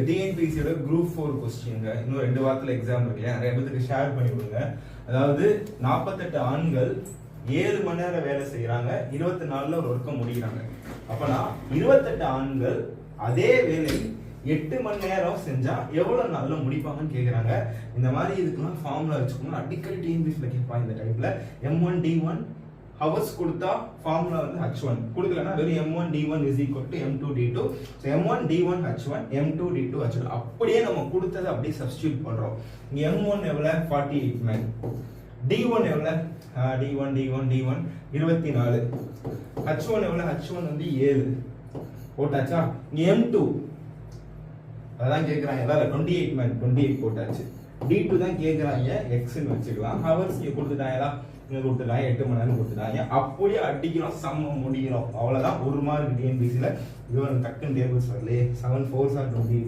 டிஎன்பிசியோட group 4 கொஸ்டின்ங்க இன்னும் 2 வாரத்துல exam இருக்கு இல்லையா, நிறைய பேருக்கு ஷேர் பண்ணி விடுங்க. அதாவது 48 ஆண்கள் 7 மணி நேரம் வேலை செய்யறாங்க, 24ல ஒரு ஒர்க்கை முடிக்கிறாங்க. அப்பனா 28 ஆண்கள் அதே வேலை 8 மணி நேரம் செஞ்சா எவ்வளவு நாள்ல முடிப்பாங்கன்னு கேக்குறாங்க. இந்த மாதிரி இதுக்கெல்லாம் ஃபார்முலா வச்சுக்கணும். அடிக்கடி டிஎன்பிசில கேட்பாங்க இந்த டைப்ல. M1 D1 ஹவர்ஸ் கொடுத்தா ஃபார்முலா வந்து H1, கொடுக்கலனா வெறும் M1 D1 M2 D2. So M1 D1 H1, M2 D2 H1 அப்படியே நம்ம கொடுத்ததை அப்படியே சப்ஸ்டிட்யூட் பண்றோம். இங்க M1 எவ்வளவு 48 மேன், D1 எவ்வளவு D1 24, H1 எவ்வளவு H1 வந்து 7 போட்டாச்சா. இங்க M2 அதான் கேக்குறாங்க, அதாவது 28 மேன் 28 போட்டாச்சு. D2 தான் கேக்குறாங்க, X ன்னு வச்சுக்கலாம். ஹவர்ஸ் இங்க கொடுத்துட்டாங்களா, இங்க கொடுத்துட்டாங்க 8 மணி நேரம் கொடுத்துட்டாங்க. அப்படியே அடிக்கிறோம், சம்ம முடிகிறோம். அவ்வளவுதான். ஒரு மார்க் டிஎன்பிசில. இது டக்குன்னு டேபிள்ஸ் வரலையே. 7 4 20